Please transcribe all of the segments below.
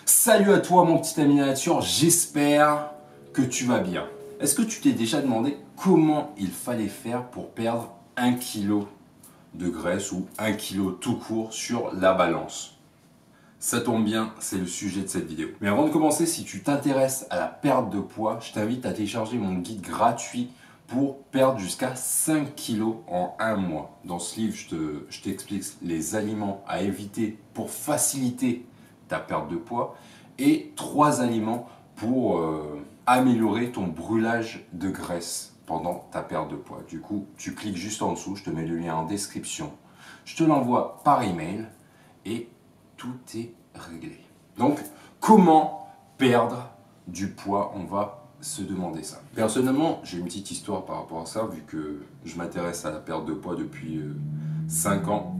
Salut à toi mon petit ami nature, j'espère que tu vas bien. Est-ce que tu t'es déjà demandé comment il fallait faire pour perdre 1 kg de graisse ou 1 kg tout court sur la balance? Ça tombe bien, c'est le sujet de cette vidéo. Mais avant de commencer, si tu t'intéresses à la perte de poids, je t'invite à télécharger mon guide gratuit pour perdre jusqu'à 5 kg en un mois. Dans ce livre, je t'explique les aliments à éviter pour faciliter ta perte de poids et 3 aliments pour améliorer ton brûlage de graisse pendant ta perte de poids. Du coup, tu cliques juste en dessous, je te mets le lien en description. Je te l'envoie par email et tout est réglé. Donc, comment perdre du poids? On va se demander ça. Personnellement, j'ai une petite histoire par rapport à ça, vu que je m'intéresse à la perte de poids depuis 5 ans.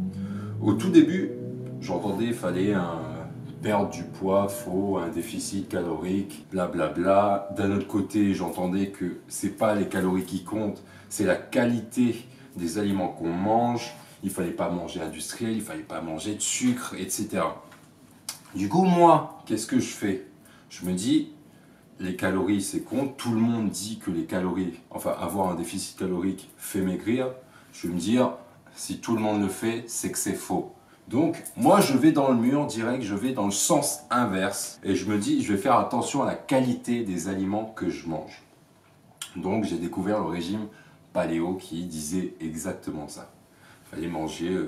Au tout début, j'entendais qu'il fallait perdre du poids, faut un déficit calorique, blablabla. D'un autre côté, j'entendais que c'est pas les calories qui comptent, c'est la qualité des aliments qu'on mange. Il fallait pas manger industriel, il fallait pas manger de sucre, etc. Du coup, moi, qu'est-ce que je fais? Je me dis, les calories, c'est con. Tout le monde dit que les calories, enfin, avoir un déficit calorique fait maigrir. Je vais me dire, si tout le monde le fait, c'est que c'est faux. Donc, moi, je vais dans le mur direct, je vais dans le sens inverse. Et je me dis, je vais faire attention à la qualité des aliments que je mange. Donc, j'ai découvert le régime paléo qui disait exactement ça. Il fallait manger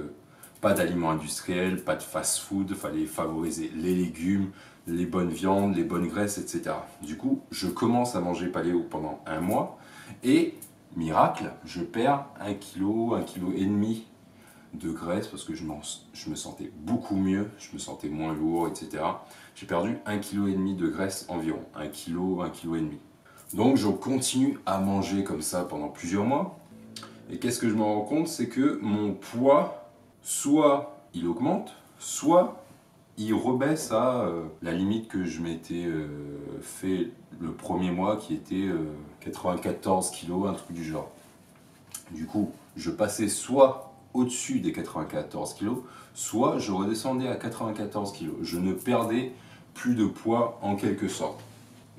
pas d'aliments industriels, pas de fast-food, il fallait favoriser les légumes, les bonnes viandes, les bonnes graisses, etc. Du coup, je commence à manger paléo pendant un mois et, miracle, je perds 1 kg, 1,5 kg de graisse parce que je me sentais beaucoup mieux, je me sentais moins lourd, etc. J'ai perdu 1,5 kg de graisse environ, 1 kg, 1,5 kg. Donc je continue à manger comme ça pendant plusieurs mois. Et qu'est-ce que je me rends compte? C'est que mon poids, soit il augmente, soit il rebaisse à la limite que je m'étais fait le premier mois qui était 94 kg, un truc du genre. Du coup, je passais soit au-dessus des 94 kg, soit je redescendais à 94 kg. Je ne perdais plus de poids en quelque sorte.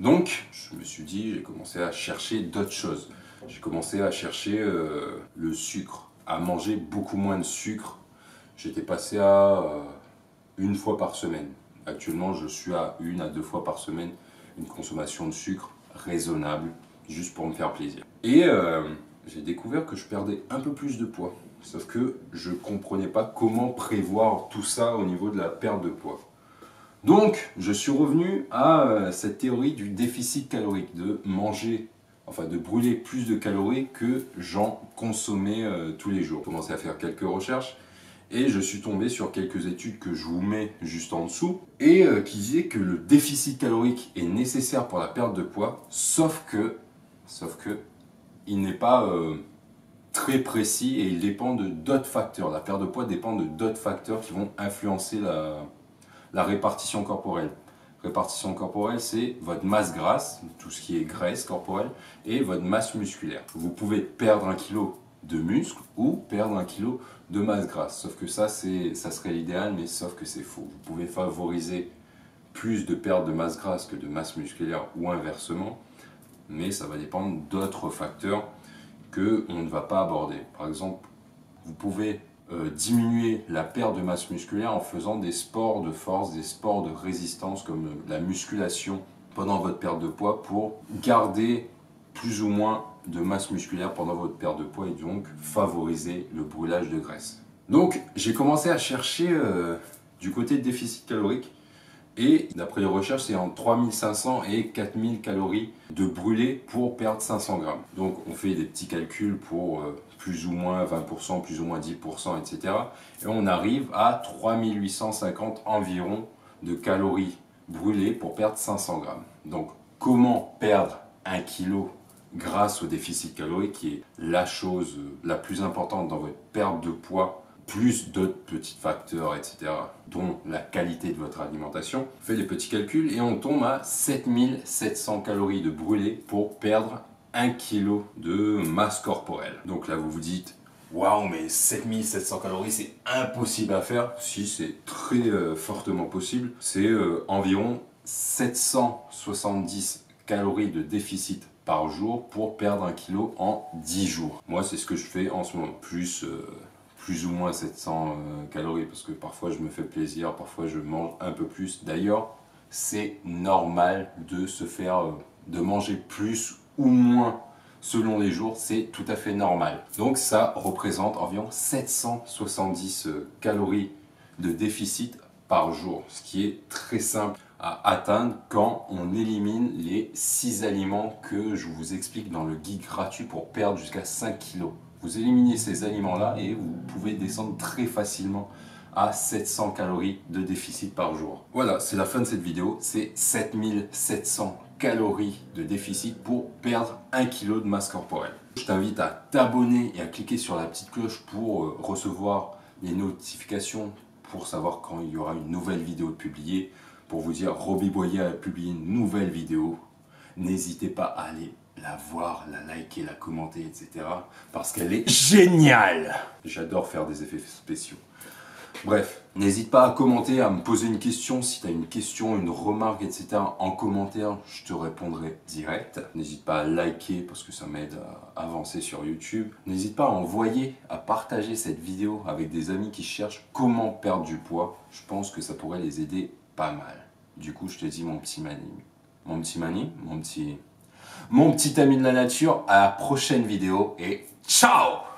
Donc, je me suis dit, j'ai commencé à chercher d'autres choses. J'ai commencé à chercher le sucre, à manger beaucoup moins de sucre. J'étais passé à une fois par semaine. Actuellement, je suis à 1 à 2 fois par semaine, une consommation de sucre raisonnable, juste pour me faire plaisir. Et j'ai découvert que je perdais un peu plus de poids. Sauf que je ne comprenais pas comment prévoir tout ça au niveau de la perte de poids. Donc, je suis revenu à cette théorie du déficit calorique, de manger, enfin de brûler plus de calories que j'en consommais tous les jours. J'ai commencé à faire quelques recherches et je suis tombé sur quelques études que je vous mets juste en dessous et qui disaient que le déficit calorique est nécessaire pour la perte de poids, sauf que il n'est pas très précis et il dépend de d'autres facteurs. La perte de poids dépend de d'autres facteurs qui vont influencer la répartition corporelle. Répartition corporelle, c'est votre masse grasse, tout ce qui est graisse corporelle, et votre masse musculaire. Vous pouvez perdre 1 kg de muscle ou perdre 1 kg de masse grasse. Sauf que ça serait l'idéal, mais sauf que c'est faux. Vous pouvez favoriser plus de perte de masse grasse que de masse musculaire ou inversement, mais ça va dépendre d'autres facteurs qu'on ne va pas aborder. Par exemple, vous pouvez diminuer la perte de masse musculaire en faisant des sports de force, des sports de résistance comme la musculation pendant votre perte de poids pour garder plus ou moins de masse musculaire pendant votre perte de poids et donc favoriser le brûlage de graisse. Donc j'ai commencé à chercher du côté de déficit calorique et d'après les recherches c'est entre 3500 et 4000 calories de brûlé pour perdre 500 grammes. Donc on fait des petits calculs pour plus ou moins 20%, plus ou moins 10%, etc. Et on arrive à 3850 environ de calories brûlées pour perdre 500 grammes. Donc comment perdre 1 kg grâce au déficit calorique qui est la chose la plus importante dans votre perte de poids, plus d'autres petits facteurs, etc., dont la qualité de votre alimentation. On fait des petits calculs et on tombe à 7700 calories de brûlé pour perdre 1 kg de masse corporelle. Donc là, vous vous dites, waouh, mais 7700 calories, c'est impossible à faire. Si, c'est très fortement possible. C'est environ 770 calories de déficit par jour pour perdre 1 kg en 10 jours. Moi, c'est ce que je fais en ce moment, plus ou moins 700 calories, parce que parfois je me fais plaisir, parfois je mange un peu plus. D'ailleurs, c'est normal de de manger plus ou moins selon les jours, c'est tout à fait normal. Donc ça représente environ 770 calories de déficit par jour, ce qui est très simple à atteindre quand on élimine les 6 aliments que je vous explique dans le guide gratuit pour perdre jusqu'à 5 kg. Vous éliminez ces aliments-là et vous pouvez descendre très facilement à 700 calories de déficit par jour. Voilà, c'est la fin de cette vidéo. C'est 7700 calories de déficit pour perdre 1 kg de masse corporelle. Je t'invite à t'abonner et à cliquer sur la petite cloche pour recevoir les notifications, pour savoir quand il y aura une nouvelle vidéo publiée, pour vous dire Roby Boyer a publié une nouvelle vidéo. N'hésitez pas à aller la voir, la liker, la commenter, etc. parce qu'elle est géniale. J'adore faire des effets spéciaux. Bref, n'hésite pas à commenter, à me poser une question. Si tu as une question, une remarque, etc. en commentaire, je te répondrai direct. N'hésite pas à liker parce que ça m'aide à avancer sur YouTube. N'hésite pas à envoyer, à partager cette vidéo avec des amis qui cherchent comment perdre du poids. Je pense que ça pourrait les aider pas mal. Du coup, je te dis mon petit ami de la nature, à la prochaine vidéo et ciao!